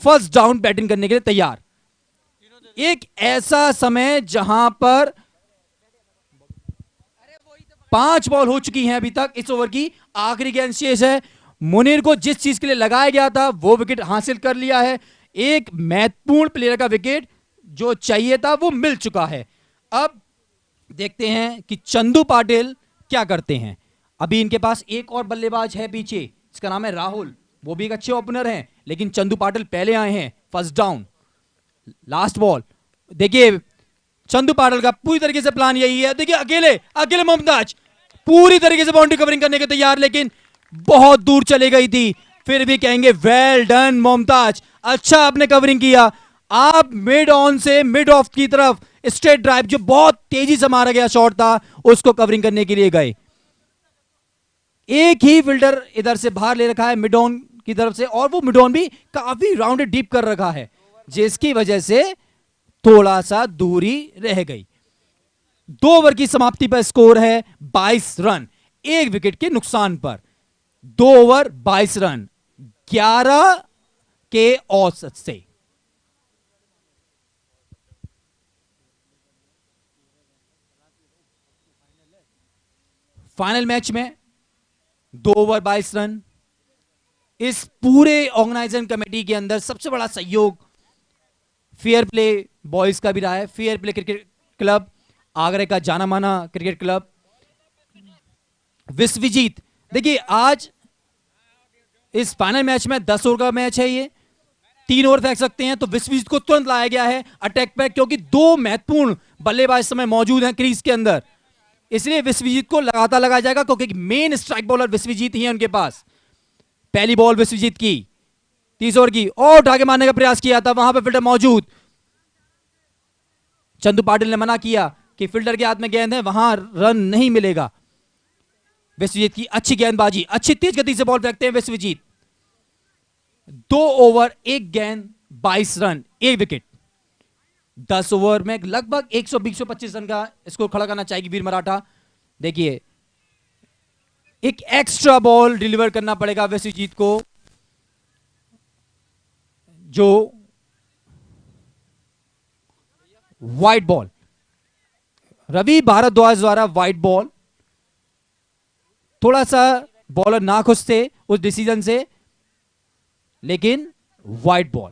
First down batting करने के लिए तैयार। एक ऐसा समय जहां पर 5 बॉल हो चुकी हैं अभी तक इस ओवर की, आखिरी गेंद शेष है। मुनीर को जिस चीज के लिए लगाया गया था वो विकेट हासिल कर लिया है। एक महत्वपूर्ण प्लेयर का विकेट जो चाहिए था वो मिल चुका है। अब देखते हैं कि चंदू पाटिल क्या करते हैं। अभी इनके पास एक और बल्लेबाज है पीछे, इसका नाम है राहुल, वो भी एक अच्छे ओपनर हैं, लेकिन चंदू पाटिल पहले आए हैं। First down, last ball. देखिए चंदू पाटिल का पूरी तरीके से प्लान यही है। देखिए अकेले अकेले मुमताज पूरी तरीके से बाउंड्री कवरिंग करने के तैयार, लेकिन बहुत दूर चले गई थी। फिर भी कहेंगे वेल डन मुमताज, अच्छा आपने कवरिंग किया। आप मिड ऑन से मिड ऑफ की तरफ स्ट्रेट ड्राइव जो बहुत तेजी से मारा गया शॉट था उसको कवरिंग करने के लिए गए। एक ही फील्डर इधर से बाहर ले रखा है मिड ऑन की तरफ से, और वो मिड ऑन भी काफी राउंडेड डीप कर रखा है, जिसकी वजह से थोड़ा सा दूरी रह गई। 2 ओवर की समाप्ति पर स्कोर है 22 रन, एक विकेट के नुकसान पर। 2 ओवर 22 रन 11 के औसत से। फाइनल मैच में 2 ओवर 22 रन। इस पूरे ऑर्गेनाइजिंग कमेटी के अंदर सबसे बड़ा सहयोग फेयर प्ले बॉयज का भी रहा है। Fair play cricket club, Agra का जाना माना क्रिकेट क्लब, विश्वजीत। देखिए आज इस फाइनल मैच में 10 ओवर का मैच है, ये 3 ओवर फेंक सकते हैं, तो विश्वजीत को तुरंत लाया गया है अटैक पे, क्योंकि 2 महत्वपूर्ण बल्लेबाज इस समय मौजूद हैं क्रीज के अंदर, इसलिए विश्वजीत को लगातार लगाया जाएगा, क्योंकि मेन स्ट्राइक बॉलर विश्वजीत ही है उनके पास। पहली बॉल विश्वजीत की 30 ओवर की, और उठा के मारने का प्रयास किया था, वहां पर फील्डर मौजूद। चंदू पाटिल ने मना किया कि फील्डर के हाथ में गेंद है, वहां रन नहीं मिलेगा। विश्वजीत की अच्छी गेंदबाजी, अच्छी तेज गति से बॉल फेंकते हैं विश्वजीत। 2 ओवर 1 गेंद 22 रन 1 विकेट। 10 ओवर में लगभग 120-125 रन का स्कोर खड़ा करना चाहेगी वीर मराठा। देखिए एक एक्स्ट्रा बॉल डिलीवर करना पड़ेगा विश्वजीत को, जो वाइट बॉल, रवि भारद्वाज द्वारा वाइट बॉल। थोड़ा सा बॉलर नाखुश थे उस डिसीजन से, लेकिन वाइट बॉल।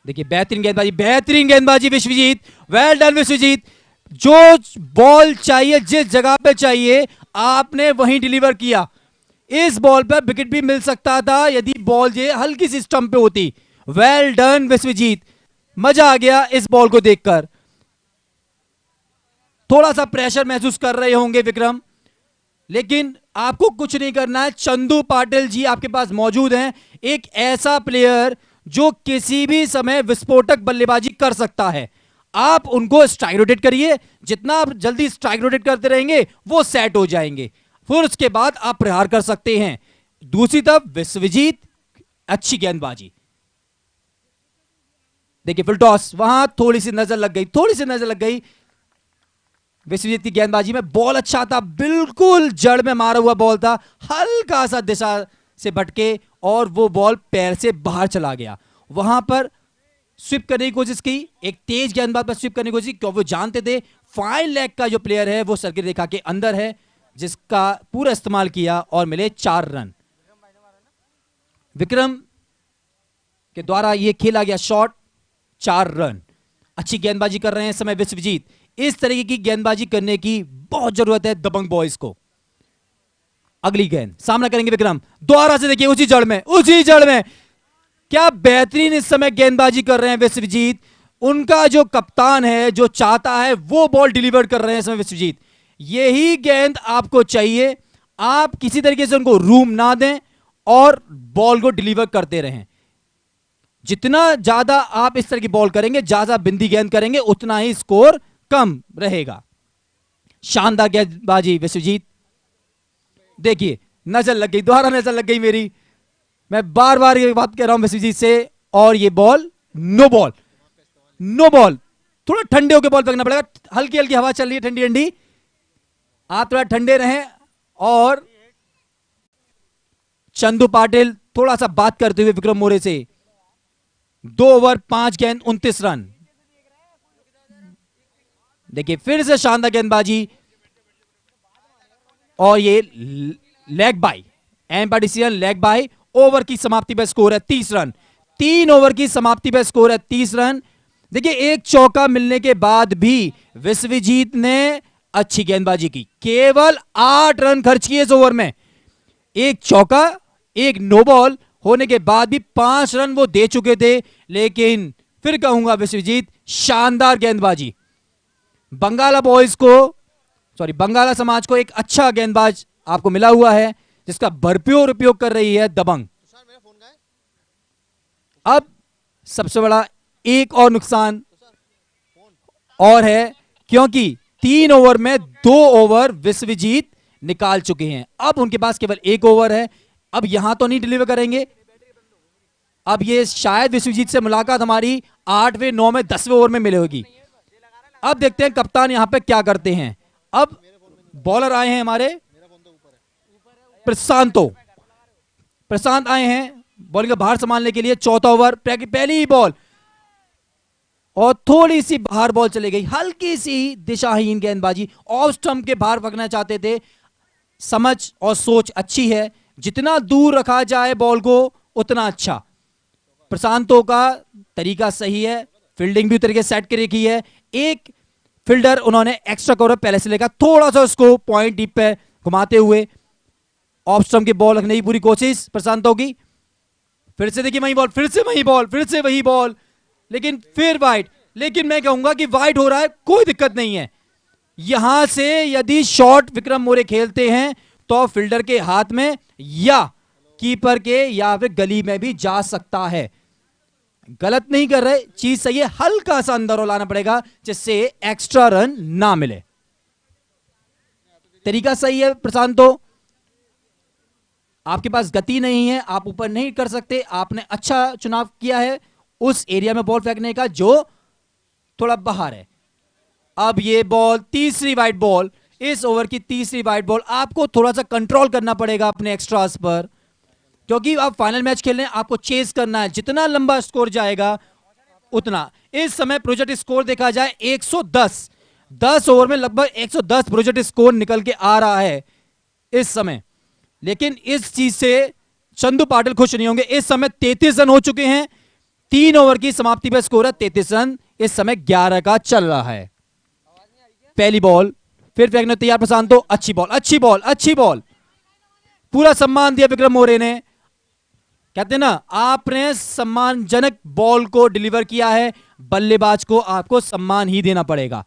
देखिए बेहतरीन गेंदबाजी विश्वजीत, वेल डन विश्वजीत। जो बॉल चाहिए, जिस जगह पे चाहिए, आपने वहीं डिलीवर किया। इस बॉल पर विकेट भी मिल सकता था यदि बॉल ये हल्की सी स्टंप पे होती। वेल डन विश्वजीत, मजा आ गया इस बॉल को देखकर। थोड़ा सा प्रेशर महसूस कर रहे होंगे विक्रम, लेकिन आपको कुछ नहीं करना है। चंदू पाटिल जी आपके पास मौजूद हैं, एक ऐसा प्लेयर जो किसी भी समय विस्फोटक बल्लेबाजी कर सकता है। आप उनको स्ट्राइक रोटेट करिए, जितना आप जल्दी स्ट्राइक रोटेट करते रहेंगे वो सेट हो जाएंगे, फिर उसके बाद आप प्रहार कर सकते हैं। दूसरी तरफ विश्वजीत, अच्छी गेंदबाजी। देखिए फुल टॉस, वहां थोड़ी सी नजर लग गई विश्वजीत की गेंदबाजी में। बॉल अच्छा था, बिल्कुल जड़ में मारा हुआ बॉल था, हल्का सा दिशा से भटके और वो बॉल पैर से बाहर चला गया। वहां पर स्विप करने की कोशिश की, एक तेज गेंदबाज पर स्विप करने की कोशिश, क्योंकि वो जानते थे फाइन लेग का जो प्लेयर है वो सर्किल रेखा के अंदर है, जिसका पूरा इस्तेमाल किया और मिले 4 रन। विक्रम के द्वारा यह खेला गया शॉट 4 रन। अच्छी गेंदबाजी कर रहे हैं इस समय विश्वजीत। इस तरीके की गेंदबाजी करने की बहुत जरूरत है दबंग बॉयज को। अगली गेंद सामना करेंगे विक्रम, दोबारा से देखिए उसी जड़ में क्या बेहतरीन इस समय गेंदबाजी कर रहे हैं विश्वजीत। उनका जो कप्तान है, जो चाहता है वो बॉल डिलीवर कर रहे हैं इस समय विश्वजीत। यही गेंद आपको चाहिए, आप किसी तरीके से उनको रूम ना दें और बॉल को डिलीवर करते रहें। जितना ज्यादा आप इस तरह की बॉल करेंगे, ज्यादा बिंदी गेंद करेंगे, उतना ही स्कोर कम रहेगा। शानदार गेंदबाजी विश्वजीत। देखिए दोबारा नजर लग गई मेरी, मैं बार बार ये बात कह रहा हूं विश्वजीत से, और ये बॉल नो बॉल। थोड़ा ठंडे होकर बॉल फेंकना पड़ेगा, हल्की हल्की हवा चल रही है, ठंडी, आप थोड़ा ठंडे रहें। और चंदू पाटिल थोड़ा सा बात करते हुए विक्रम मोरे से, 2 ओवर 5 गेंद 29 रन। देखिए फिर से शानदार गेंदबाजी, और ये leg bye, umpire decision leg bye. Over की समाप्ति पर स्कोर है 30 रन। 3 ओवर की समाप्ति पर स्कोर है 30 रन। देखिए एक चौका मिलने के बाद भी विश्वजीत ने अच्छी गेंदबाजी की, केवल 8 रन खर्च किए इस ओवर में। एक चौका, एक नो बॉल होने के बाद भी 5 रन वो दे चुके थे, लेकिन फिर कहूंगा विश्वजीत शानदार गेंदबाजी। बंगाला बॉयज को, सॉरी बंगाला समाज को एक अच्छा गेंदबाज आपको मिला हुआ है, जिसका भरपूर उपयोग कर रही है दबंग। अब सबसे बड़ा एक और नुकसान और है, क्योंकि 3 ओवर में 2 ओवर विश्वजीत निकाल चुके हैं। अब उनके पास केवल 1 ओवर है। अब यहां तो नहीं डिलीवर करेंगे। अब ये शायद विश्वजीत से मुलाकात हमारी 8वें 9वें 10वें ओवर में मिले होगी। अब देखते हैं कप्तान यहां पे क्या करते हैं। अब बॉलर आए हैं हमारे प्रशांत आए हैं बॉलिंग का बाहर संभालने के लिए। चौथा ओवर, पहली ही बॉल और थोड़ी सी बाहर बॉल चली गई, हल्की सी दिशाहीन गेंदबाजी। ऑफ स्टंप के बाहर पकड़ना चाहते थे। समझ और सोच अच्छी है, जितना दूर रखा जाए बॉल को उतना अच्छा। प्रशांतों का तरीका सही है, फील्डिंग भी तरीके सेट कर रखी है। एक फील्डर उन्होंने एक्स्ट्रा कवर पहले से लेकर थोड़ा सा उसको पॉइंट डीप पे घुमाते हुए ऑफ स्टंप की बॉल रखने की पूरी कोशिश प्रशांतों की। फिर से देखिए वही बॉल, फिर से वही बॉल, फिर से वही बॉल, लेकिन फिर वाइड। लेकिन मैं कहूंगा कि वाइड हो रहा है, कोई दिक्कत नहीं है। यहां से यदि शॉट विक्रम मोरे खेलते हैं तो फील्डर के हाथ में या कीपर के या फिर गली में भी जा सकता है। गलत नहीं कर रहे, चीज सही है, हल्का सा अंदर लाना पड़ेगा जिससे एक्स्ट्रा रन ना मिले। तरीका सही है प्रशांतो, आपके पास गति नहीं है, आप ऊपर नहीं कर सकते। आपने अच्छा चुनाव किया है उस एरिया में बॉल फेंकने का जो थोड़ा बाहर है। अब ये बॉल तीसरी वाइड बॉल, इस ओवर की तीसरी वाइड बॉल। आपको थोड़ा सा कंट्रोल करना पड़ेगा अपने एक्स्ट्रास पर, क्योंकि आप फाइनल मैच खेलने, आपको चेस करना है। जितना लंबा स्कोर जाएगा उतना। इस समय प्रोजेक्ट स्कोर देखा जाए 110, 10 ओवर में लगभग 110 प्रोजेक्ट स्कोर निकल के आ रहा है इस समय। लेकिन इस चीज से चंदू पाटिल खुश नहीं होंगे। इस समय 33 रन हो चुके हैं, 3 ओवर की समाप्ति पर स्कोर है 33 रन। इस समय 11 का चल रहा है। पहली बॉल, फिर फेंकने तैयार प्रशांतो। अच्छी बॉल, अच्छी बॉल, अच्छी बॉल, पूरा सम्मान दिया विक्रम मोरे ने। कहते हैं ना, आपने सम्मानजनक बॉल को डिलीवर किया है, बल्लेबाज को आपको सम्मान ही देना पड़ेगा।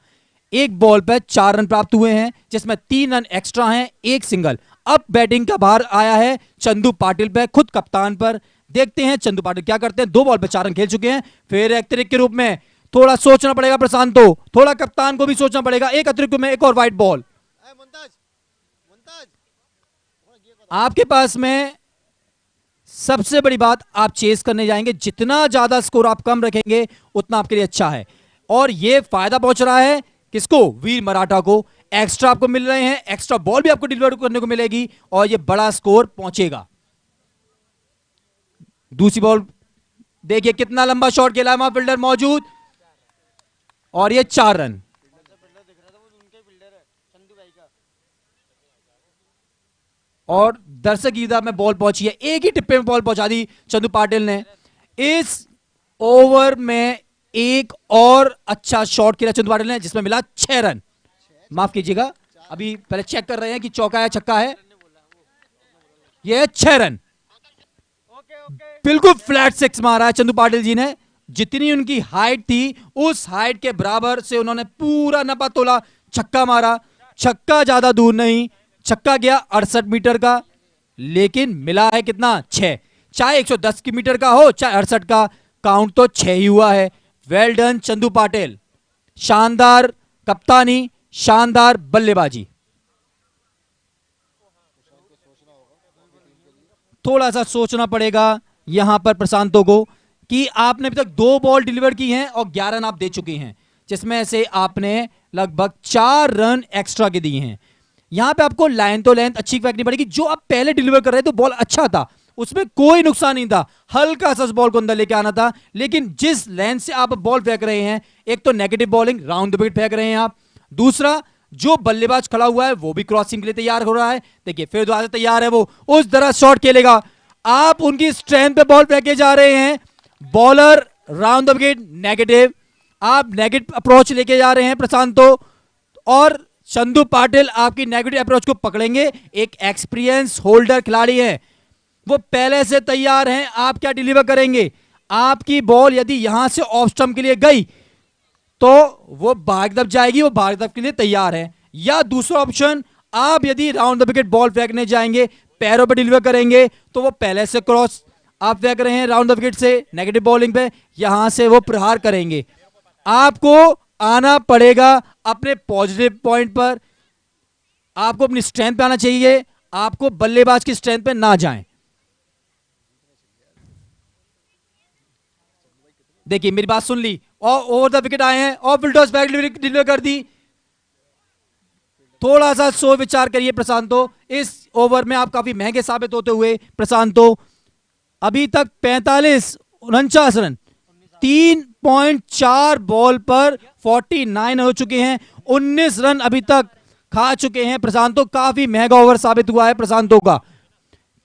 एक बॉल पर 4 रन प्राप्त हुए हैं, जिसमें 3 रन एक्स्ट्रा हैं, एक सिंगल। अब बैटिंग का भार आया है चंदू पाटिल पर, खुद कप्तान पर। देखते हैं चंदू पाटिल क्या करते हैं। 2 बॉल पर 4 रन खेल चुके हैं। फिर एक अतिरिक्त के रूप में थोड़ा सोचना पड़ेगा प्रशांतो, थोड़ा कप्तान को भी सोचना पड़ेगा। एक अतिरिक्त में एक और वाइड बॉल। आपके पास में सबसे बड़ी बात, आप चेस करने जाएंगे, जितना ज्यादा स्कोर आप कम रखेंगे उतना आपके लिए अच्छा है। और यह फायदा पहुंच रहा है किसको? वीर मराठा को। एक्स्ट्रा आपको मिल रहे हैं, एक्स्ट्रा बॉल भी आपको डिलीवर करने को मिलेगी और यह बड़ा स्कोर पहुंचेगा। दूसरी बॉल देखिए, कितना लंबा शॉट खेला है, वहां फील्डर मौजूद, और ये 4 रन। और दर्शक ईदा में बॉल पहुंची है, एक ही टिप्पे में बॉल पहुंचा दी चंदू पाटिल ने। इस ओवर में एक और अच्छा शॉट खेला चंदू पाटिल ने, जिसमें मिला 6 रन। माफ कीजिएगा, अभी पहले चेक कर रहे हैं कि चौका है छक्का है। यह 6 रन, बिल्कुल फ्लैट 6 मारा है चंदू पाटिल जी ने। जितनी उनकी हाइट थी उस हाइट के बराबर से उन्होंने पूरा नपा तोला छक्का मारा। छक्का ज्यादा दूर नहीं, छक्का गया 68 मीटर का, लेकिन मिला है कितना? 6। चाहे 110 की मीटर का हो चाहे 68 का, काउंट तो 6 ही हुआ है। वेल डन चंदू पाटिल, शानदार कप्तानी, शानदार बल्लेबाजी। थोड़ा सा सोचना पड़ेगा यहां पर प्रशांतों को कि आपने अभी तक 2 बॉल डिलीवर की हैं और 11 रन आप दे चुके हैं, जिसमें से आपने लगभग 4 रन एक्स्ट्रा के दिए हैं। यहां पे आपको लाइन तो लेंथ अच्छी फेंकनी पड़ेगी। जो आप पहले डिलीवर कर रहे थे तो बॉल अच्छा था, उसमें कोई नुकसान नहीं था, हल्का सा बॉल को अंदर लेके आना था। लेकिन जिस लेंथ से आप बॉल फेंक रहे हैं, एक तो negative bowling, round the wicket फेंक रहे हैं आप, दूसरा जो बल्लेबाज खड़ा हुआ है वो भी क्रॉसिंग के लिए तैयार हो रहा है। देखिए फिर दोबारा से तैयार है, वो उस तरह शॉट खेलेगा। आप उनकी स्ट्रेंथ पे बॉल फेंके जा रहे हैं, bowler round the wicket negative, आप नेगेटिव अप्रोच लेके जा रहे हैं प्रशांतो, और चंदू पाटिल आपकी नेगेटिव अप्रोच को पकड़ेंगे। एक एक्सपीरियंस होल्डर खिलाड़ी है, वो पहले से तैयार हैं। आप क्या डिलीवर करेंगे? आपकी बॉल यदि यहां से ऑफ स्टंप के लिए गई तो वो बाहर दब जाएगी, वो बाहर दब के लिए तैयार है। या दूसरा ऑप्शन, आप यदि राउंड द विकेट बॉल फेंकने जाएंगे, पैरों पे डिलीवर करेंगे, तो वो पहले से क्रॉस आप फेंक रहे हैं राउंड द विकेट से नेगेटिव बॉलिंग पे, यहां से वो प्रहार करेंगे। आपको आना पड़ेगा अपने पॉजिटिव पॉइंट पर, आपको अपनी स्ट्रेंथ पे आना चाहिए, आपको बल्लेबाज की स्ट्रेंथ पे ना जाएं। देखिए मेरी बात सुन ली, और ओवर द विकेट आए हैं और फिल्टर्स बैक डिलीवर कर दी। थोड़ा सा सोच विचार करिए प्रशांतो, इस ओवर में आप काफी महंगे साबित होते हुए प्रशांतो। अभी तक 45-49 रन, 3.4 बॉल पर 49 हो चुके हैं, 19 रन अभी तक खा चुके हैं प्रशांतो। काफी महंगा ओवर साबित हुआ है प्रशांतो का।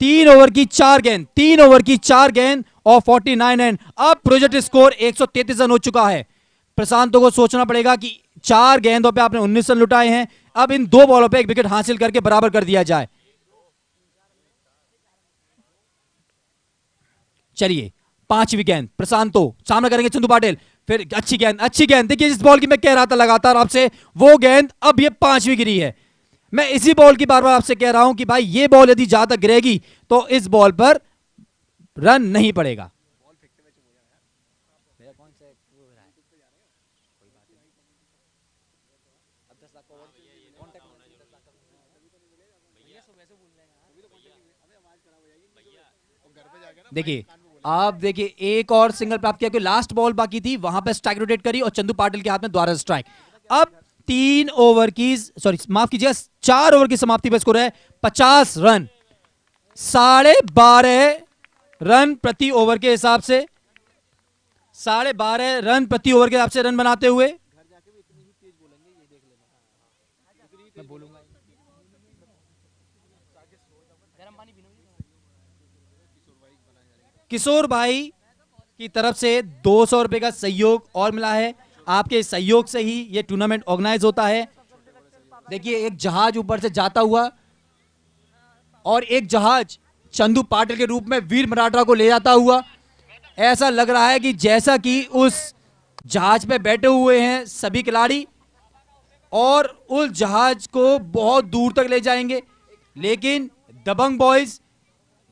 3 ओवर की 4 गेंद, 3 ओवर की 4 गेंद और 49 रन। अब प्रोजेक्ट स्कोर 133 रन हो चुका है। प्रशांतों को सोचना पड़ेगा कि 4 गेंदों पे आपने 19 रन लुटाए हैं, अब इन 2 बॉलों पे 1 विकेट हासिल करके बराबर कर दिया जाए। चलिए 5वीं गेंद प्रशांतो सामना करेंगे चंदू पाटिल। फिर अच्छी गेंद, अच्छी गेंद। देखिए जिस बॉल की मैं कह रहा था लगातार आपसे, वो गेंद अब ये 5वीं गिरी है। मैं इसी बॉल की बार बार आपसे कह रहा हूं कि भाई ये बॉल यदि ज्यादा तक गिरेगी तो इस बॉल पर रन नहीं पड़ेगा। देखिए आप देखिए एक और सिंगल प्राप्त किया, लास्ट बॉल बाकी थी, वहां पे स्ट्राइक रोटेट करी और चंदू पाटिल के हाथ में दोबारा स्ट्राइक। अब 3 ओवर की, सॉरी माफ कीजिएगा, 4 ओवर की समाप्ति पर स्कोर है 50 रन, 12.5 रन प्रति ओवर के हिसाब से, 12.5 रन प्रति ओवर के हिसाब से रन बनाते हुए। मैं बोलूंगा किशोर भाई की तरफ से 200 रुपए का सहयोग और मिला है। आपके सहयोग से ही यह टूर्नामेंट ऑर्गेनाइज होता है। देखिए एक जहाज ऊपर से जाता हुआ और एक जहाज चंदू पाटिल के रूप में वीर मराठा को ले जाता हुआ, ऐसा लग रहा है कि जैसा कि उस जहाज पे बैठे हुए हैं सभी खिलाड़ी और उस जहाज को बहुत दूर तक ले जाएंगे। लेकिन दबंग बॉयज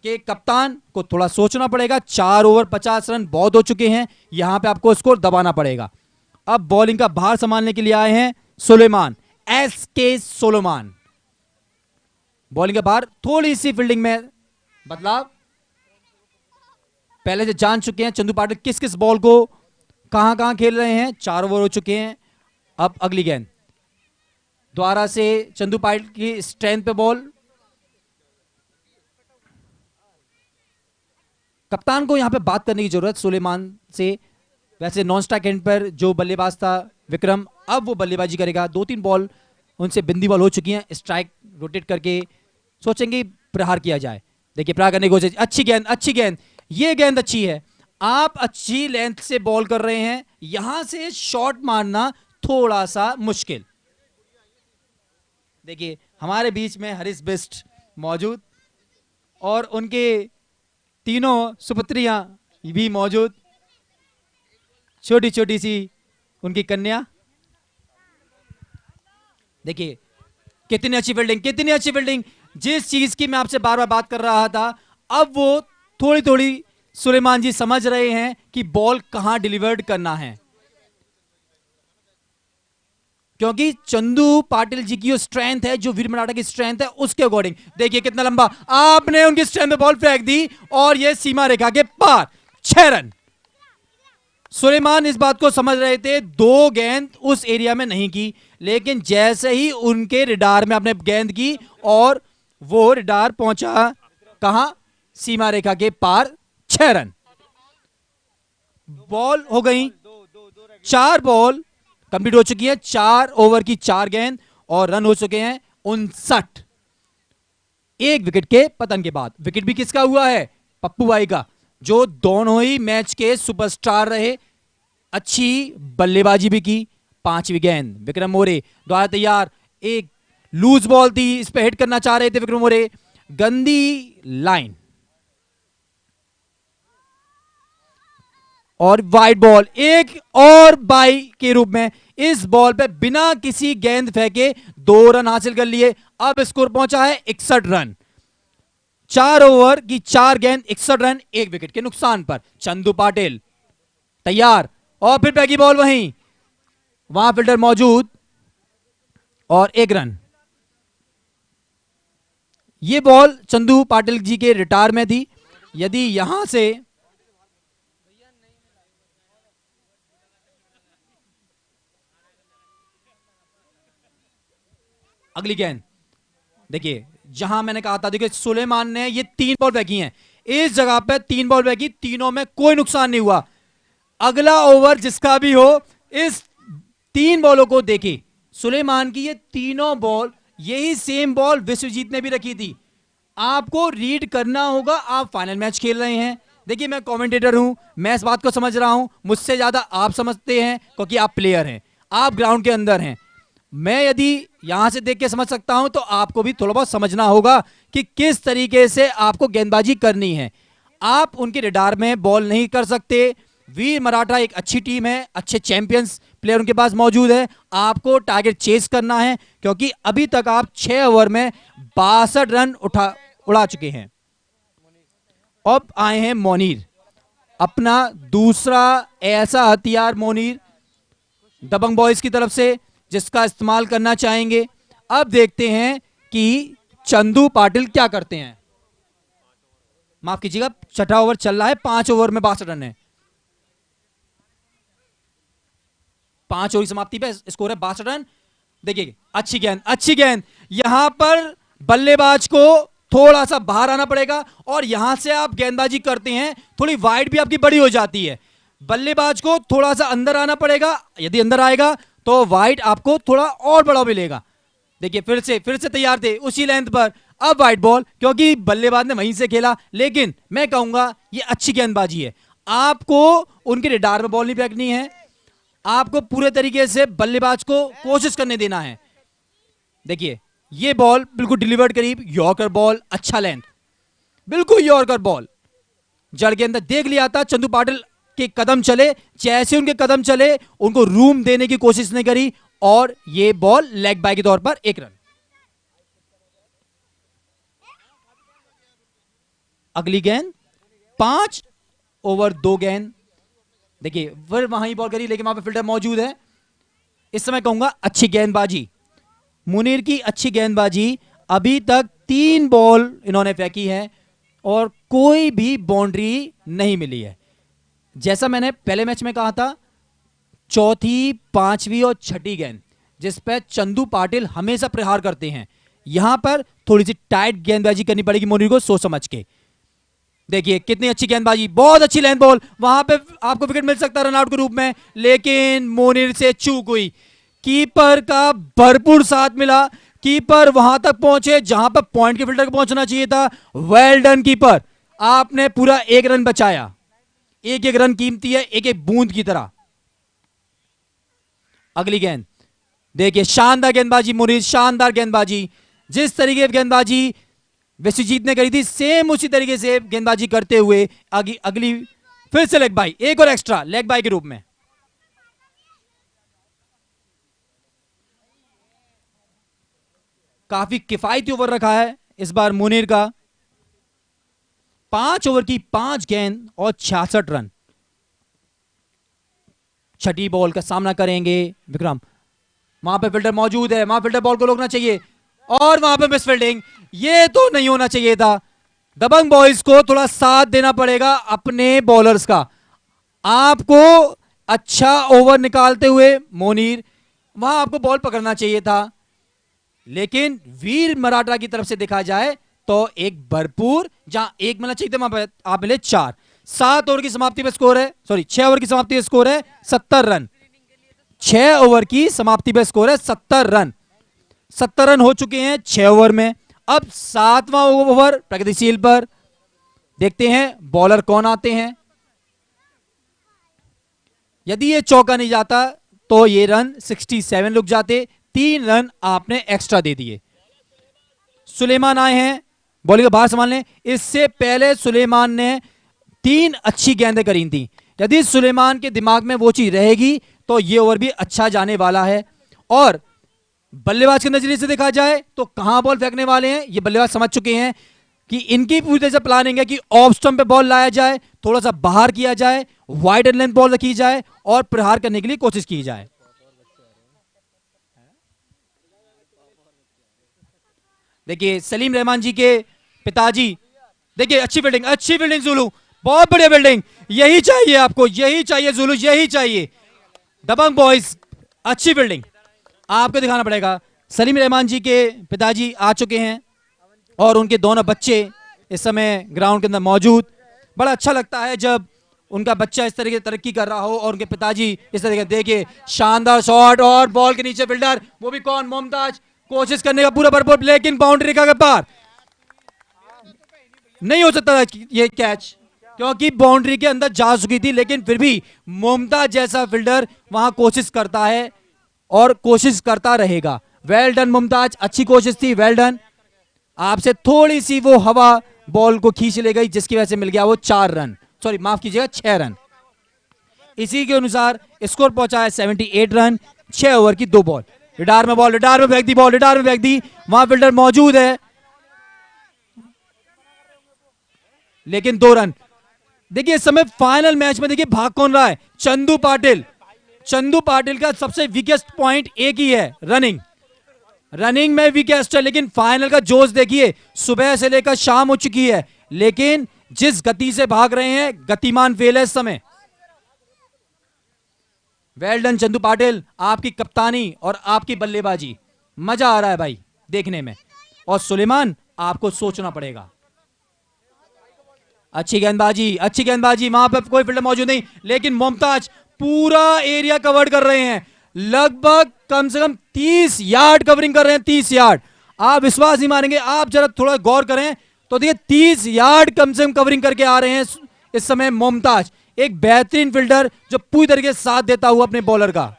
के कप्तान को थोड़ा सोचना पड़ेगा। 4 ओवर 50 रन बहुत हो चुके हैं, यहां पे आपको स्कोर दबाना पड़ेगा। अब बॉलिंग का भार संभालने के लिए आए हैं सुलेमान, SK सुलेमान। बॉलिंग का भार, थोड़ी सी फील्डिंग में बदलाव, पहले से जान चुके हैं चंदू पाटिल किस किस बॉल को कहां कहां खेल रहे हैं। 4 ओवर हो चुके हैं। अब अगली गेंद द्वारा से चंदू पाटिल की स्ट्रेंथ पे बॉल। कप्तान को यहां पे बात करने की जरूरत सुलेमान से। वैसे नॉन स्ट्राइक एंड पर जो बल्लेबाज था विक्रम, अब वो बल्लेबाजी करेगा। 2-3 बॉल उनसे बिंदी बॉल हो चुकी हैं, स्ट्राइक रोटेट करके सोचेंगे प्रहार किया जाए। देखिए प्रहार करने की कोशिश, अच्छी गेंद, अच्छी गेंद, ये गेंद अच्छी है। आप अच्छी लेंथ से बॉल कर रहे हैं, यहां से शॉट मारना थोड़ा सा मुश्किल। देखिए हमारे बीच में हरीश बिष्ट मौजूद और उनके तीनों सुपुत्रियां भी मौजूद, छोटी छोटी सी उनकी कन्या। देखिए कितनी अच्छी फील्डिंग, कितनी अच्छी फील्डिंग। जिस चीज की मैं आपसे बार बार बात कर रहा था, अब वो थोड़ी थोड़ी सुलेमान जी समझ रहे हैं कि बॉल कहां डिलीवर्ड करना है, क्योंकि चंदू पाटिल जी की जो स्ट्रेंथ है, जो वीर मराठा की स्ट्रेंथ है, उसके अकॉर्डिंग। देखिए कितना लंबा आपने उनकी स्ट्रेंथ में बॉल फेंक दी और यह सीमा रेखा के पार। 6 रन, सुलेमान इस बात को समझ रहे थे, दो गेंद उस एरिया में नहीं की, लेकिन जैसे ही उनके रिडार में आपने गेंद की और वो रिडार पहुंचा कहां, सीमा रेखा के पार, 6 रन। बॉल हो गई 4 बॉल कंप्लीट हो चुकी है, 4 ओवर की 4 गेंद और रन हो चुके हैं 59। एक विकेट के पतन के बाद। विकेट भी किसका हुआ है, पप्पू भाई का, जो दोनों ही मैच के सुपरस्टार रहे, अच्छी बल्लेबाजी भी की। 5वीं गेंद विक्रम मोरे द्वारा तैयार, एक लूज बॉल थी, इस पे हिट करना चाह रहे थे विक्रम मोरे, गंदी लाइन और वाइड बॉल, एक और बाई के रूप में इस बॉल पे बिना किसी गेंद फेंके 2 रन हासिल कर लिए। अब स्कोर पहुंचा है 61 रन। 4 ओवर की 4 गेंद, 61 रन, 1 विकेट के नुकसान पर। चंदू पाटिल तैयार और फिर पैगी बॉल, वहां फील्डर मौजूद और 1 रन। यह बॉल चंदू पाटिल जी के रिटायर में थी। यदि यहां से अगली गेंद देखिए, जहां मैंने कहा था, देखिए सुलेमान ने ये 3 बॉल फेंकी हैं, इस जगह पे 3 बॉल फेंकी, तीनों में कोई नुकसान नहीं हुआ। अगला ओवर जिसका भी हो, इस 3 बॉलों को देखिए, सुलेमान की ये तीनों बॉल, यही सेम बॉल विश्वजीत ने भी रखी थी। आपको रीड करना होगा, आप फाइनल मैच खेल रहे हैं। देखिए मैं कमेंटेटर हूं, मैं इस बात को समझ रहा हूं, मुझसे ज्यादा आप समझते हैं क्योंकि आप प्लेयर हैं, आप ग्राउंड के अंदर हैं। मैं यदि यहां से देख के समझ सकता हूं तो आपको भी थोड़ा बहुत समझना होगा कि किस तरीके से आपको गेंदबाजी करनी है। आप उनके रडार में बॉल नहीं कर सकते। वीर मराठा एक अच्छी टीम है, अच्छे चैंपियंस प्लेयर उनके पास मौजूद है। आपको टारगेट चेस करना है क्योंकि अभी तक आप 6 ओवर में 62 रन उड़ा चुके हैं। अब आए हैं मोनीर, अपना दूसरा ऐसा हथियार मोनीर दबंग बॉयज की तरफ से जिसका इस्तेमाल करना चाहेंगे। अब देखते हैं कि चंदू पाटिल क्या करते हैं। माफ कीजिएगा, 6ठा ओवर चल रहा है, 5 ओवर में 62 रन है। 5 ओवर की समाप्ति पे स्कोर है 62 रन। देखिए अच्छी गेंद, अच्छी गेंद, यहां पर बल्लेबाज को थोड़ा सा बाहर आना पड़ेगा और यहां से आप गेंदबाजी करते हैं, थोड़ी वाइड भी आपकी बड़ी हो जाती है। बल्लेबाज को थोड़ा सा अंदर आना पड़ेगा, यदि अंदर आएगा तो वाइड आपको थोड़ा और बड़ा मिलेगा। देखिए फिर से तैयार थे उसी लेंथ पर। अब वाइड बॉल, क्योंकि बल्लेबाज ने वहीं से खेला, लेकिन मैं कहूंगा ये अच्छी गेंदबाजी है। आपको उनके रडार में बॉल नहीं फेंकनी है, आपको पूरे तरीके से बल्लेबाज को कोशिश करने देना है। देखिए ये बॉल बिल्कुल डिलीवर्ड करीब, यॉर्कर बॉल, अच्छा लेंथ, बिल्कुल यॉर्कर बॉल जड़ के अंदर। देख लिया था चंदू पाटिल के कदम चले, जैसे उनके कदम चले उनको रूम देने की कोशिश नहीं करी और ये बॉल लेग बाय के तौर पर 1 रन। अगली गेंद 5 ओवर 2 गेंद। देखिए फिर वहां ही बॉल करी, लेकिन वहां पे फील्डर मौजूद है। इस समय कहूंगा अच्छी गेंदबाजी, मुनीर की अच्छी गेंदबाजी। अभी तक 3 बॉल इन्होंने फेंकी है और कोई भी बाउंड्री नहीं मिली है। जैसा मैंने पहले मैच में कहा था, चौथी, 5वीं और 6ठी गेंद जिस पर चंदू पाटिल हमेशा प्रहार करते हैं, यहां पर थोड़ी सी टाइट गेंदबाजी करनी पड़ेगी मुनीर को, सोच समझ के। देखिए कितनी अच्छी गेंदबाजी, बहुत अच्छी लेंथ बॉल, वहां पे आपको विकेट मिल सकता है रनआउट के रूप में, लेकिन मुनीर से चूक हुई। कीपर का भरपूर साथ मिला, कीपर वहां तक पहुंचे जहां पर पॉइंट के फील्डर को पहुंचना चाहिए था। वेल डन कीपर, आपने पूरा 1 रन बचाया। 1-1 रन कीमती है, 1-1 बूंद की तरह। अगली गेंद देखिए, शानदार गेंदबाजी मुनीर, शानदार गेंदबाजी। जिस तरीके की गेंदबाजी विश्वजीत ने करी थी, सेम उसी तरीके से गेंदबाजी करते हुए अगली फिर से लेग बाई, एक और एक्स्ट्रा लेग बाई के रूप में। काफी किफायती ओवर रखा है इस बार मुनीर का। 5 ओवर की 5 गेंद और 66 रन। 6ठी बॉल का सामना करेंगे विक्रम। वहां पे फील्डर मौजूद है, वहां फील्डर बॉल को रोकना चाहिए और वहां पे मिस फील्डिंग, ये तो नहीं होना चाहिए था। दबंग बॉयज को थोड़ा साथ देना पड़ेगा अपने बॉलर्स का। आपको अच्छा ओवर निकालते हुए मोनीर, वहां आपको बॉल पकड़ना चाहिए था, लेकिन वीर मराठा की तरफ से देखा जाए तो एक भरपूर, जहां एक मिलना चाहिए था वहां पर आप मिले 4। 7 ओवर की समाप्ति पे स्कोर है, सॉरी 6 ओवर की समाप्ति पे स्कोर है 70 रन। 6 ओवर की समाप्ति पे स्कोर है 70 रन। 70 रन हो चुके हैं 6 ओवर में। अब 7वां ओवर प्रगतिशील पर देखते हैं बॉलर कौन आते हैं। यदि ये चौका नहीं जाता तो ये रन 67 लुक जाते। 3 रन आपने एक्स्ट्रा दे दिए। सुलेमान आए हैं बॉलिंग को बाहर संभालने। इससे पहले सुलेमान ने 3 अच्छी गेंदें करी थी। यदि सुलेमान के दिमाग में वो चीज रहेगी तो ये ओवर भी अच्छा जाने वाला है। और बल्लेबाज के नजरिए से देखा जाए तो कहां बॉल फेंकने वाले हैं ये बल्लेबाज समझ चुके हैं कि इनकी पूरी तरह से प्लानिंग है कि ऑफ स्टंप पे बॉल लाया जाए, थोड़ा सा बाहर किया जाए, वाइड एंड लेंथ बॉल रखी जाए और प्रहार करने के लिए कोशिश की जाए। देखिए सलीम रहमान जी के पिताजी, देखिए अच्छी फील्डिंग जुलू, बहुत बढ़िया फील्डिंग। यही चाहिए आपको, यही चाहिए जुलू, यही चाहिए। दबंग बॉयज, अच्छी फील्डिंग आपको दिखाना पड़ेगा। सलीम रहमान जी के पिताजी आ चुके हैं और उनके दोनों बच्चे इस समय ग्राउंड के अंदर मौजूद। बड़ा अच्छा लगता है जब उनका बच्चा इस तरीके से तरक्की कर रहा हो और उनके पिताजी इस तरीके। देखिए शानदार शॉट और बॉल के नीचे फील्डर, वो भी कौन, मुमताज, कोशिश करने का पूरा भरपूर, लेकिन बाउंड्री का पार नहीं हो सकता ये कैच, क्योंकि बाउंड्री के अंदर जा चुकी थी। लेकिन फिर भी मुमताज जैसा फील्डर वहां कोशिश करता है और कोशिश करता रहेगा। वेल डन मुमताज, अच्छी कोशिश थी, वेल डन। आपसे थोड़ी सी वो हवा बॉल को खींच ले गई जिसकी वजह से मिल गया वो 4 रन, सॉरी माफ कीजिएगा 6 रन। इसी के अनुसार स्कोर पहुंचा है 78 रन। 6 ओवर की 2 बॉल। रिडार में बॉल, रिडार में फेंक दी बॉल, रिडार में फेंक दी, वहां फील्डर मौजूद है लेकिन 2 रन। देखिए इस समय फाइनल मैच में देखिए भाग कौन रहा है, चंदू पाटिल। चंदू पाटिल का सबसे वीकेस्ट पॉइंट एक ही है, रनिंग। रनिंग में वीकेस्ट है, लेकिन फाइनल का जोश देखिए, सुबह से लेकर शाम हो चुकी है, लेकिन जिस गति से भाग रहे हैं, गतिमान फेल है इस समय। वेल डन चंदू पाटिल, आपकी कप्तानी और आपकी बल्लेबाजी, मजा आ रहा है भाई देखने में। और सुलेमान आपको सोचना पड़ेगा। अच्छी गेंदबाजी, वहां पर कोई फील्डर मौजूद नहीं, लेकिन मुमताज पूरा एरिया कवर कर रहे हैं। लगभग कम से कम 30 यार्ड कवरिंग कर रहे हैं, 30 यार्ड। आप विश्वास नहीं मानेंगे, आप जरा थोड़ा गौर करें तो देखिए 30 यार्ड कम से कम कवरिंग करके आ रहे हैं इस समय मुमताज। एक बेहतरीन फील्डर जो पूरी तरीके से साथ देता हुआ अपने बॉलर का।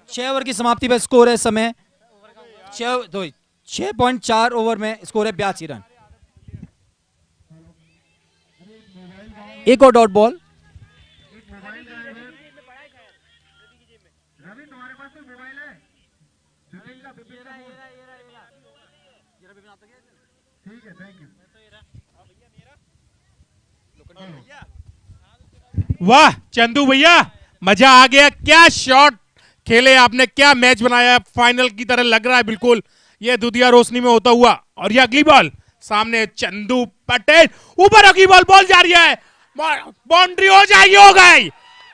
6 ओवर की समाप्ति पर स्कोर है इस समय 6.4 ओवर में स्कोर है 82 रन। एक और डॉट बॉल। वाह चंदू भैया, मजा आ गया। क्या शॉट खेले आपने, क्या मैच बनाया, फाइनल की तरह लग रहा है बिल्कुल। ये दुधिया रोशनी में होता हुआ, और ये अगली बॉल सामने चंदू पटेल, ऊपर अगली बॉल, बॉल जा रही है, बाउंड्री हो जाएगी, हो गई,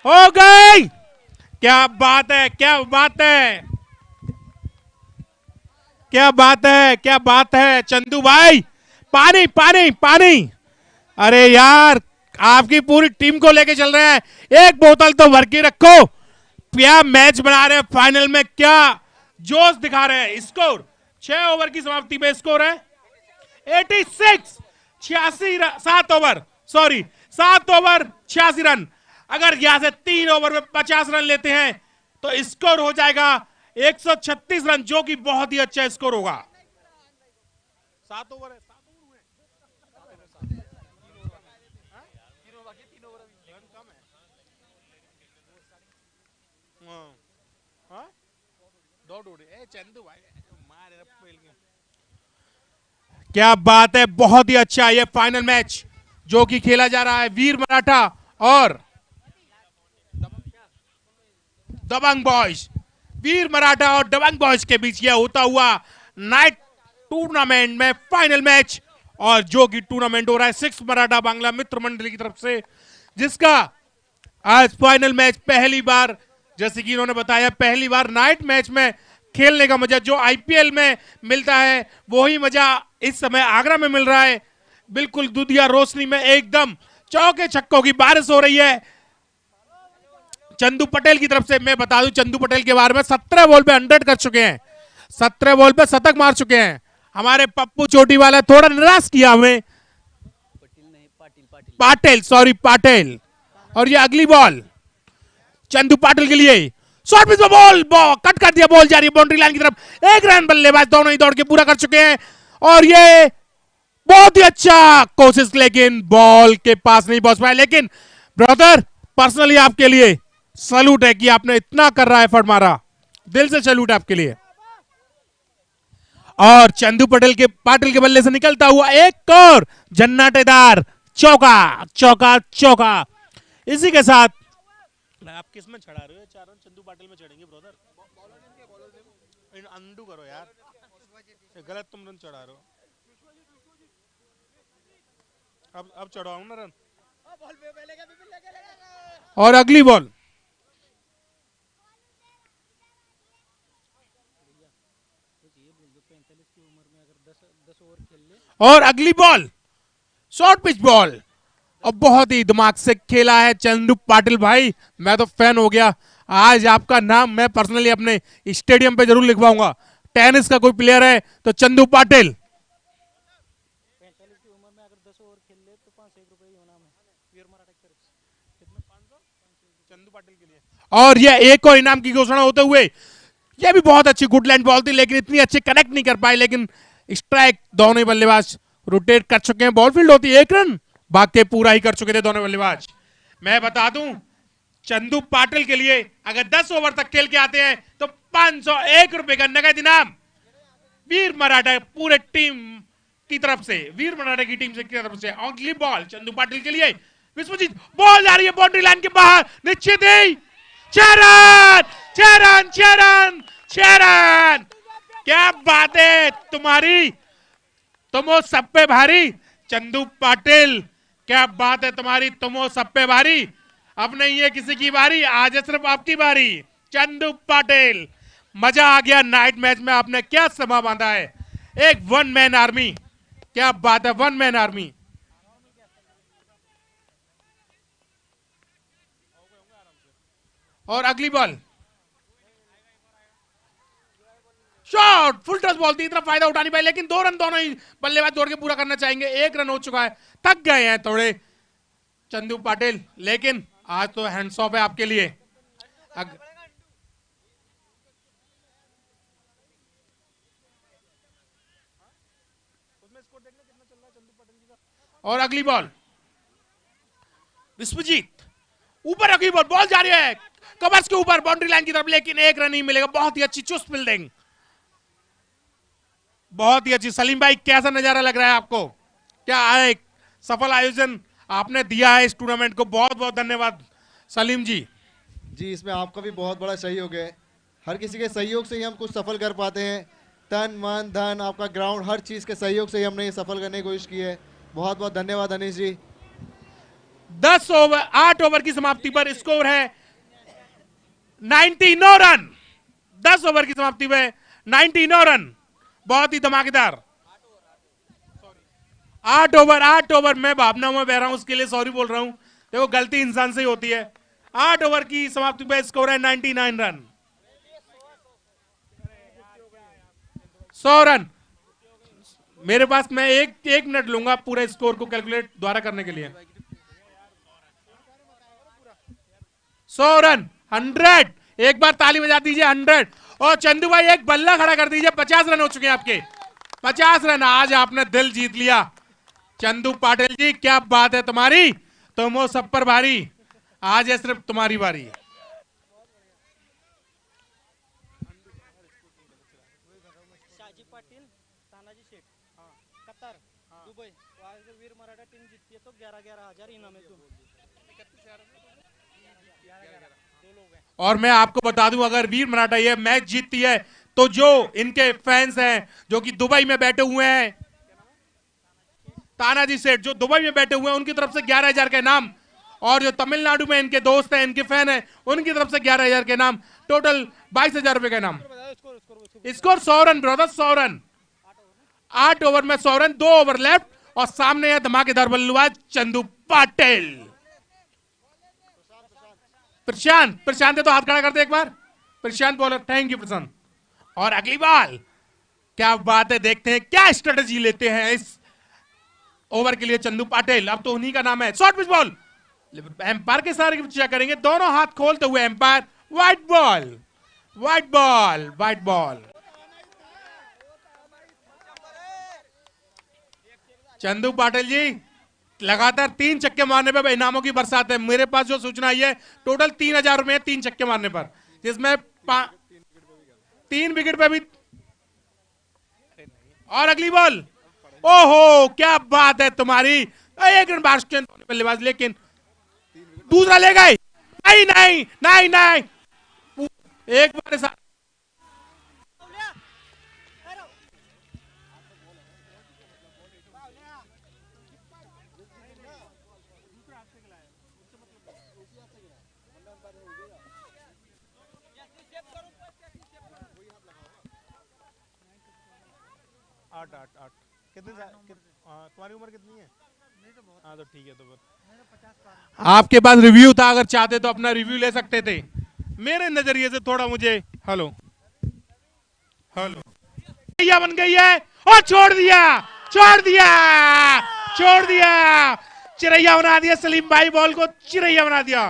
हो गई। क्या बात है, क्या बात है, क्या बात है, क्या बात है चंदू भाई। पानी पानी पानी, अरे यार आपकी पूरी टीम को लेके चल रहे हैं, एक बोतल तो भर के रखो। क्या मैच बना रहे हैं फाइनल में, क्या जोश दिखा रहे हैं। स्कोर 6 ओवर की समाप्ति में स्कोर है 86, 86, 7 ओवर, सॉरी 7 ओवर 86 रन। अगर यहां से 3 ओवर में 50 रन लेते हैं तो स्कोर हो जाएगा 136 रन, जो कि बहुत ही अच्छा स्कोर होगा। 7 ओवर है, क्या बात है, बहुत ही अच्छा ये फाइनल मैच जो कि खेला जा रहा है वीर मराठा और दबंग बॉयज, वीर मराठा और दबंग बॉयज के बीच यह होता हुआ नाइट टूर्नामेंट में फाइनल मैच, और जो कि टूर्नामेंट हो रहा है 6 मराठा बांग्ला मित्र मंडली की तरफ से, जिसका आज फाइनल मैच पहली बार, जैसे कि इन्होंने बताया, पहली बार नाइट मैच में खेलने का मजा जो आईपीएल में मिलता है वही मजा इस समय आगरा में मिल रहा है। बिल्कुल दुधिया रोशनी में एकदम चौके छक्कों की बारिश हो रही है। चंदू पटेल की तरफ से मैं बता दूं, चंदू पटेल के बारे में 17 बॉल पे 100 कर चुके हैं, 17 बॉल पे शतक मार चुके हैं। हमारे पप्पू चोटी वाला थोड़ा निराश किया हमें, पाटिल, सॉरी पाटिल। और ये अगली बॉल चंदू पाटिल के लिए, शॉर्ट पिच में बॉल कट कर दिया, बॉल जा रही है बाउंड्री लाइन की तरफ, 1 रन। बल्लेबाज दोनों ही दौड़ के पूरा कर चुके हैं, और ये बहुत ही अच्छा कोशिश, लेकिन बॉल के पास नहीं पहुंच पाया। लेकिन ब्रदर, पर्सनली आपके लिए सैल्यूट है कि आपने इतना कर रहा एफर्ट मारा, दिल से सैल्यूट है आपके लिए। और चंदू पाटिल के बल्ले से निकलता हुआ एक और जन्नाटेदार चौका, चौका, चौका। इसी के साथ आप किस में चढ़ा रहे हो? 4 रन चंदू पाटिल में चढ़ेंगे ब्रदर, अंडू करो यार, गलत तुम रन चढ़ा रहे हो। अब चढ़ाओ ना रन। और अगली बॉल, और अगली बॉल शॉर्ट पिच बॉल, और बहुत ही दिमाग से खेला है चंदू पाटिल भाई, मैं तो फैन हो गया। आज आपका नाम मैं पर्सनली अपने स्टेडियम पे जरूर लिखवाऊंगा। टेनिस का कोई प्लेयर है तो चंदू पाटिल। 45 की उम्र में अगर 10 ओवर खेल ले तो 500 रुपए ही होना है वीर मराठा की तरफ से। कितने? 500 चंदू पाटिल के लिए। और यह एक और इनाम की घोषणा होते हुए, यह भी बहुत अच्छी गुडलैंड बॉल थी, लेकिन इतनी अच्छी कनेक्ट नहीं कर पाए, लेकिन स्ट्राइक दोनों ही बल्लेबाज रोटेट कर चुके हैं। बॉल फील्ड होती है 1 रन, बाकी पूरा ही कर चुके थे दोनों बल्लेबाज। मैं बता दूं, चंदू पाटिल के लिए अगर 10 ओवर तक खेल के आते हैं तो 501 रुपए का नगद इनाम वीर मराठा पूरे टीम की तरफ से, वीर मराठा की टीम से की तरफ से। अगली बॉल चंदू पाटिल के लिए, विश्वजीत, बॉल आ रही है बाउंड्री लाइन के बाहर, निश्चित ही 6 रन, 6 रन, 6 रन, 6 रन। क्या बात है तुम्हारी, तुम हो सब पे भारी चंदू पाटिल, क्या बात है तुम्हारी, तुम हो सब पे भारी। अब नहीं है किसी की बारी, आज है सिर्फ आपकी बारी चंदू पाटिल। मजा आ गया नाइट मैच में, आपने क्या समा बांधा है, एक 1 मैन आर्मी, क्या बात है, 1 मैन आर्मी। और अगली ball shot, full touch ball थी, इतना फायदा उठा नहीं पाए, लेकिन 2 रन दोनों ही बल्लेबाज दौड़ के पूरा करना चाहेंगे। 1 रन हो चुका है, थक गए हैं थोड़े चंदू पाटिल, लेकिन आज तो हैंड्स ऑफ है आपके लिए। और अगली बॉल विश्वजीत, ऊपर अगली बॉल, बॉल जा रही है कवर्स के ऊपर बाउंड्री लाइन की तरफ, लेकिन 1 रन ही मिलेगा। बहुत ही अच्छी चुस्त फील्डिंग, बहुत ही अच्छी। सलीम भाई, कैसा नजारा लग रहा है आपको? क्या एक सफल आयोजन आपने दिया है इस टूर्नामेंट को, बहुत बहुत धन्यवाद सलीम जी। जी, इसमें आपका भी बहुत बड़ा सहयोग है, हर किसी के सहयोग से ही हम कुछ सफल कर पाते हैं। तन मन धन, आपका ग्राउंड, हर चीज के सहयोग से ही हमने ये सफल करने की कोशिश की है। बहुत बहुत धन्यवाद अनिश जी। 8 ओवर की समाप्ति पर स्कोर है 99 रन, 10 ओवर की समाप्ति में 99 रन, बहुत ही धमाकेदार। 8 ओवर, मैं भावनाओं में बह रहा हूं, उसके लिए सॉरी बोल रहा हूं, देखो गलती इंसान से ही होती है। 8 ओवर की समाप्ति पे स्कोर है 99 रन, 100 रन। मेरे पास, मैं एक मिनट लूंगा पूरे स्कोर को कैलकुलेट द्वारा करने के लिए। 100 रन, 100, एक बार ताली बजा दीजिए 100। और चंदू भाई एक बल्ला खड़ा कर दीजिए, 50 रन हो चुके हैं आपके, 50 रन। आज आपने दिल जीत लिया चंदू पाटिल जी, क्या बात है तुम्हारी, तुम हो सब पर भारी, आज है सिर्फ तुम्हारी बारी। शाजी पाटिल, तानाजी शेठ, कतर, दुबई, वहां से वीर मराठा टीम जीतती है तो 11,000 इनाम है। तुम और मैं आपको बता दूं, अगर वीर मराठा ये मैच जीतती है तो जो इनके फैंस हैं जो कि दुबई में बैठे हुए हैं, तानाजी सेठ जो दुबई में बैठे हुए हैं, उनकी तरफ से 11,000 के नाम, और जो तमिलनाडु में इनके दोस्त हैं, इनके फैन हैं, उनकी तरफ से 11,000 के नाम, टोटल 22,000 रुपए के नाम। Score 100 run brother, 100 run. 8 over में 100 रन, 2 ओवर लेफ्ट, और सामने है धमाकेदार बल्लेबाज चंदू पाटिल। प्रशांत, प्रशांत है तो हाथ खड़ा कर दे एक बार। प्रशांत बॉलर, थैंक यू प्रशांत। और अगली बॉल, क्या बात है, देखते हैं क्या स्ट्रेटेजी लेते हैं इस ओवर के लिए चंदू पाटिल। अब तो उन्हीं का नाम है। शॉर्ट पिच बॉल, एम्पायर के सारे चेक करेंगे, दोनों हाथ खोलते हुए umpire. White ball, white ball, white ball. Chandu Patil ji लगातार 3 छक्के मारने पर इनामों की बरसात है। मेरे पास जो सूचना आई है, टोटल 3,000 रुपए 3 छक्के मारने पर, जिसमें 3 विकेट पे भी। और अगली बॉल, ओहो क्या बात है तुम्हारी, एक रन बास्टन बल्लेबाज, लेकिन दूसरा ले गए। नहीं नहीं नहीं नहीं, एक बार साथ। आठ आठ आठ कितने तुम्हारी उम्र कितनी है? हाँ तो ठीक है। तो आपके पास रिव्यू था, अगर चाहते तो अपना रिव्यू ले सकते थे। मेरे नजरिए से थोड़ा मुझे हेलो हेलो चिरैया बन गई है, और छोड़ दिया, छोड़ दिया, छोड़ दिया, चिरैया बना दिया। सलीम भाई बॉल को चिरैया बना दिया।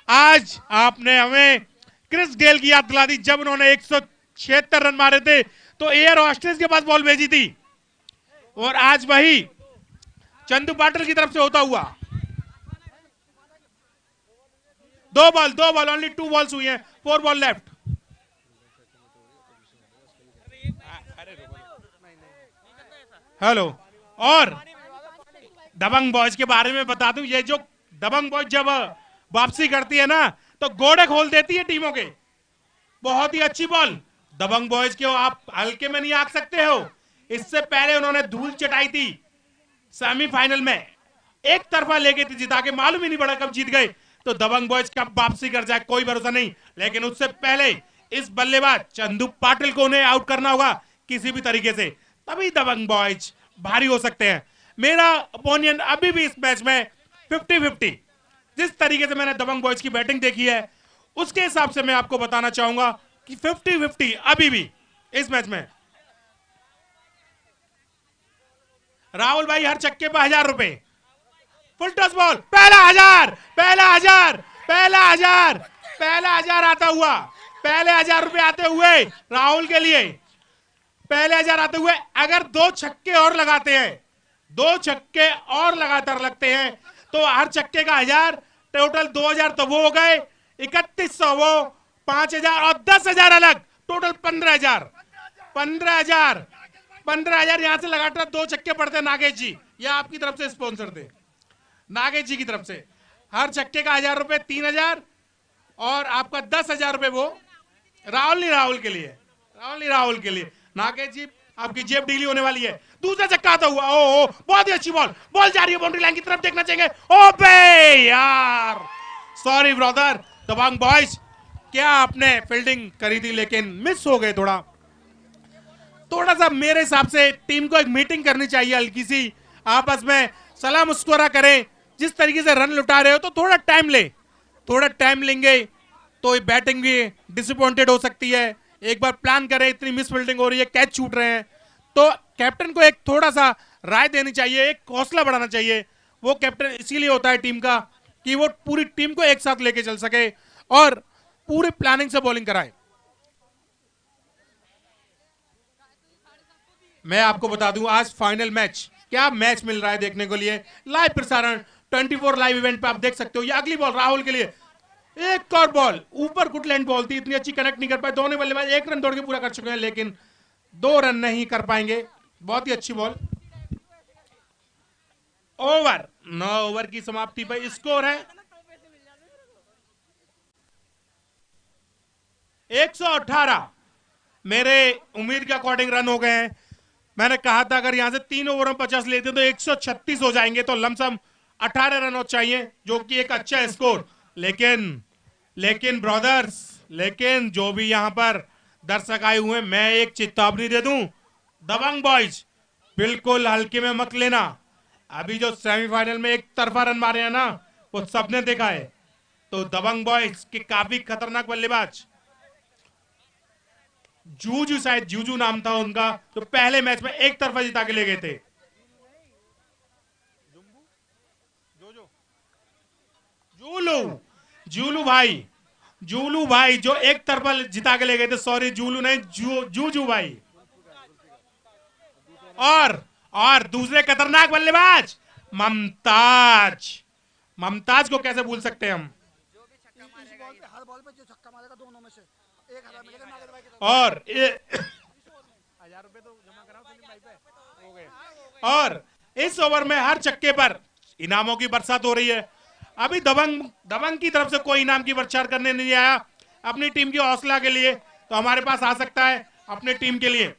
आज आपने हमें क्रिस गेल की याद दिला दी, जब उन्होंने 176 रन मारे थे तो एयर हॉस्टेस के पास बॉल भेजी थी, और आज वही चंदू पाटिल की तरफ से होता हुआ। 2 बॉल, ओनली 2 बॉल्स हुई हैं, 4 बॉल लेफ्ट। हेलो, और दबंग बॉयज के बारे में बता दूं, ये जो दबंग बॉयज जब वापसी करती है ना, तो गोड़े खोल देती है टीमों के। बहुत ही अच्छी बॉल। दबंग बॉयज के आप हल्के में नहीं आंक सकते हो। इससे पहले उन्होंने धूल चटाई थी सेमीफाइनल में, एक तरफा लेके थी जिता के, मालूम ही नहीं पड़ा कब जीत गए। तो दबंग बॉयज कब वापसी कर जाए कोई भरोसा नहीं, लेकिन उससे पहले इस बल्लेबाज चंदू पाटिल को उन्हें आउट करना होगा किसी भी तरीके से, तभी दबंग बॉयज भारी हो सकते हैं। मेरा ओपिनियन अभी भी इस मैच में 50-50। जिस तरीके से मैंने दबंग बॉयज की बैटिंग देखी है, उसके हिसाब से मैं आपको बताना चाहूंगा कि 50-50 अभी भी इस मैच में। राहुल भाई हर छक्के पर 1,000 रुपए। फुल टॉस बॉल, पहला 1,000, पहला 1,000, पहला 1,000, पहला 1,000 आता हुआ, पहले 1,000 रुपए आते हुए राहुल के लिए, पहले 1,000 आते हुए। अगर 2 छक्के और लगाते हैं, 2 छक्के और लगातार लगते हैं, तो हर छक्के का 1,000, टोटल 2,000 तो वो हो गए, 3,100 वो, 5,000 और 10,000 अलग, टोटल 15,000। 15,000, 15,000 यहां से लगातार 2 छक्के पड़ते हैं। नागेश जी, ये आपकी तरफ से स्पॉन्सर थे, नागेश जी की तरफ से। हर छक्के का 1,000 रुपए, 3,000, और आपका 10,000 रुपए वो राहुल के लिए, राहुल के लिए। नागेश जी आपकी जेब ढीली होने वाली है। दूसरा छक्का आता हुआ, ओ बहुत ही अच्छी बॉल, बॉल जा रही है बाउंड्री लाइन की तरफ, देखना चाहिए। ओ बे यार, सॉरी ब्रदर, दबंग बॉयज, क्या आपने फील्डिंग करी थी लेकिन मिस हो गए। थोड़ा सा मेरे हिसाब से टीम को एक मीटिंग करनी चाहिए, हल्की सी आपस में सलाह मुस्कुरा करें। जिस तरीके से रन लुटा रहे हो तो थोड़ा टाइम ले, थोड़ा टाइम लेंगे तो बैटिंग भी डिसअपॉइंटेड हो सकती है। एक बार प्लान करें, इतनी मिस फील्डिंग हो रही है, कैच छूट रहे हैं, तो कैप्टन को एक थोड़ा सा राय देनी चाहिए, एक हौसला बढ़ाना चाहिए। वो कैप्टन इसीलिए होता है टीम का कि वो पूरी टीम को एक साथ लेके चल सके और पूरी प्लानिंग से बॉलिंग कराए। मैं आपको बता दूं, आज फाइनल मैच, क्या मैच मिल रहा है देखने को लिए। लाइव प्रसारण 24 लाइव इवेंट पे आप देख सकते हो। ये अगली बॉल राहुल के लिए, एक और बॉल, ऊपर गुडलैंड बॉल थी, इतनी अच्छी कनेक्ट नहीं कर पाए। दोनों बल्लेबाज 1 रन दौड़ के पूरा कर चुके हैं, लेकिन 2 रन नहीं कर पाएंगे। बहुत ही अच्छी बॉल। ओवर, 9 ओवर की समाप्ति पर स्कोर है 118। मेरे उम्मीद के अकॉर्डिंग रन हो गए हैं। मैंने कहा था अगर यहां से 3 ओवर में 50 लेते तो 136 हो जाएंगे, तो लमसम 18 रन हो चाहिए, जो कि एक अच्छा स्कोर। लेकिन ब्रदर्स, लेकिन जो भी यहां पर दर्शक आए हुए हैं, मैं एक चेतावनी दे दूं, दबंग बॉयज बिल्कुल हल्के में मत लेना। अभी जो सेमीफाइनल में एक तरफा रन मारे हैं ना, वो सबने देखा है। तो दबंग बॉयज के काफी खतरनाक बल्लेबाज जूजू, शायद जूजू नाम था उनका, तो पहले मैच में एक तरफा जिता के ले गए थे। जूलू जूलू भाई जो एक तरफा जिता के ले गए थे, सॉरी जूलू नहीं, जूजू भाई। और दूसरे खतरनाक बल्लेबाज ममताज। ममताज को कैसे भूल सकते हैं हम। हर बॉल पे जो छक्का मारेगा दोनों में से 1000 मिलेगा नागेश भाई की तरफ से। और 1000 रुपए तो जमा कराओ सलीम भाई पे, हो गए। और इस ओवर में हर छक्के पर इनामों की बरसात हो रही है। अभी दबंग की तरफ से कोई इनाम की बरसात करने नहीं आया। अपनी टीम की हौसला के लिए तो हमारे पास आ सकता है, अपनी टीम के लिए।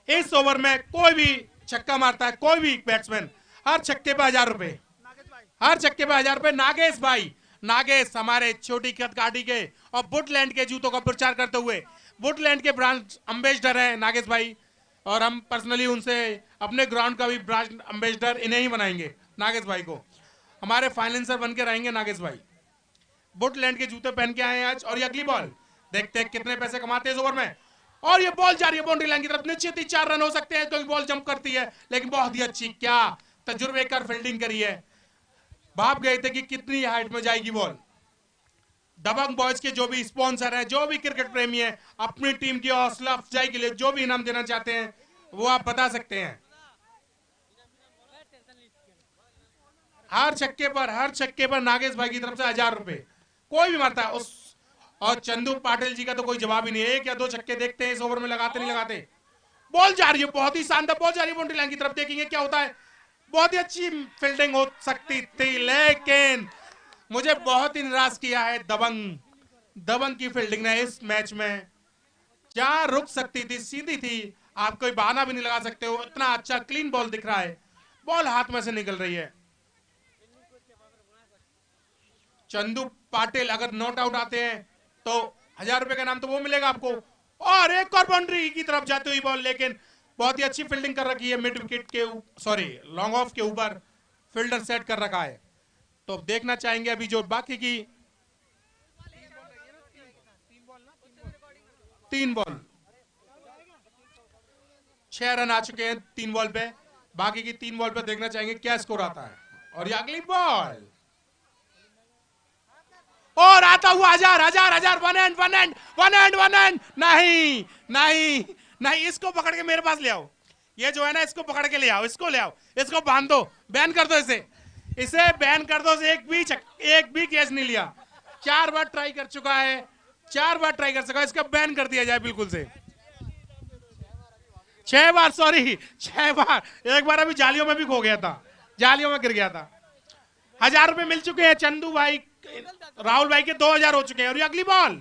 इस ओवर में कोई भी छक्का मारता है, कोई भी बैट्समैन, हर छक्के पे 1000 रुपए, हर छक्के पे 1000 रुपए। नागेश भाई, नागेश हमारे छोटी कद गाड़ी के और वुडलैंड के जूतों का प्रचार करते हुए वुडलैंड के ब्रांड एम्बेसडर है नागेश भाई, और हम पर्सनली उनसे अपने ग्राउंड का भी ब्रांड एम्बेसडर इन्हें ही बनाएंगे, नागेश भाई को हमारे फाइनेंसर बन के रहेंगे नागेश भाई। वुडलैंड के जूते पहन के आए हैं आज। और ये अगली बॉल देखते हैं कितने पैसे कमाते हैं इस ओवर में। और ये बॉल जा रही है बाउंड्री लाइन की तरफ, निश्चित ही 4 रन हो सकते हैं क्योंकि बॉल जंप करती है, लेकिन बहुत ही अच्छी, क्या तजुर्बेकार फील्डिंग करी है। भाप गए थे कि कितनी हाइट में जाएगी बॉल। दबंग बॉयज के जो भी स्पॉन्सर हैं, जो भी क्रिकेट प्रेमी हैं, अपनी टीम की हौसला अफजाई के लिए जो भी इनाम देना चाहते हैं वो आप बता सकते हैं। हर छक्के पर नागेश भाई की तरफ से 1000 रुपए कोई भी मारता है उस। और चंदू पाटिल जी का तो कोई जवाब ही नहीं है। 1 या 2 छक्के देखते हैं इस ओवर में, लगाते नहीं लगाते। बॉल जा रही है, बहुत ही शानदार बॉल जा रही है बाउंड्री लाइन की तरफ, देखेंगे क्या होता है। बहुत ही अच्छी फील्डिंग हो सकती थी, लेकिन मुझे बहुत ही निराश किया है दबंग की फील्डिंग ने इस मैच में। जहां रुक सकती थी सीधी थी, आप कोई बहाना भी नहीं लगा सकते हो, इतना अच्छा क्लीन बॉल दिख रहा है, बॉल हाथ में से निकल रही है। चंदू पाटिल अगर नॉट आउट आते हैं तो 1000 रुपए का नाम तो वो मिलेगा आपको। और एक और बाउंड्री की तरफ जाती हुई बॉल, लेकिन बहुत ही अच्छी फील्डिंग कर रखी है, मिड विकेट के सॉरी लॉन्ग ऑफ के ऊपर फील्डर सेट कर रखा है। तो देखना चाहेंगे अभी जो बाकी की 3 बॉल, 6 रन आ चुके हैं 3 बॉल पे, बाकी की 3 बॉल पे देखना चाहेंगे क्या स्कोर आता है। और ये अगली बॉल और आता हुआ 1000 वन एंड नहीं, इसको पकड़ के मेरे पास ले आओ। ये जो है ना, इसको पकड़ के ले आओ, इसको ले आओ, इसको बांध दो, बैन कर दो, इसे बैन कर दो। एक भी कैच नहीं लिया, 4 बार ट्राई कर चुका है, 4 बार ट्राई कर चुका है, इसका बैन कर दिया जाए बिल्कुल से। 6 बार, सॉरी 6 बार, एक बार अभी जालियों में भी खो गया था, जालियों में गिर गया था। 1000 रुपए मिल चुके हैं चंदू भाई, राहुल भाई के 2000 हो चुके हैं। और ये अगली ball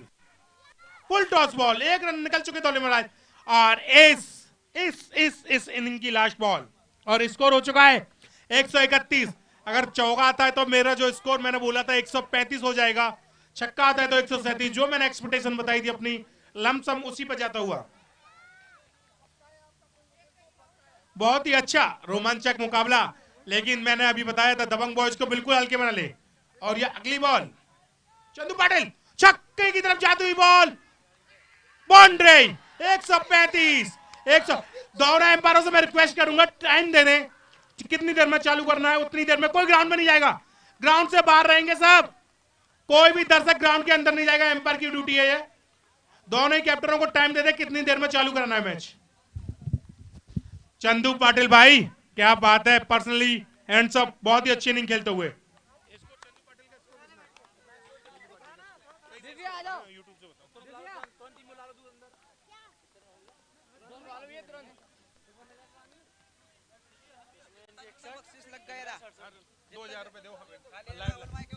full toss ball, 1 run निकल चुके दौले महाराज। और इस इनिंग की लास्ट बॉल, और स्कोर हो चुका है 131। अगर चौका आता है तो मेरा जो स्कोर मैंने बोला था 135 हो जाएगा, छक्का आता है तो 137, जो मैंने एक्सपेक्टेशन बताई थी अपनी, लमसम उसी पर जाता हुआ। बहुत ही अच्छा रोमांचक मुकाबला, लेकिन मैंने अभी बताया था दबंग बॉयज को बिल्कुल हल्के में न ले। और ये अगली बॉल चंदू पाटिल, छक्के की तरफ जाती हुई बॉल, बाउंड्री 135। 100 दोनों एम्पायरों से मैं रिक्वेस्ट करूंगा टाइम दे दें, कितनी देर में चालू करना है उतनी देर में। कोई ग्राउंड में नहीं जाएगा, ग्राउंड से बाहर रहेंगे सब, कोई भी दर्शक ग्राउंड के अंदर नहीं जाएगा, एम्पायर की ड्यूटी है ये। दोनों ही कैप्टनों को टाइम दे दे कितनी देर में चालू करना है मैच। चंदू पाटिल भाई क्या बात है, पर्सनली हैंड्स अप, बहुत ही अच्छी इनिंग खेलते हुए। लग गया 2000 रुपए दो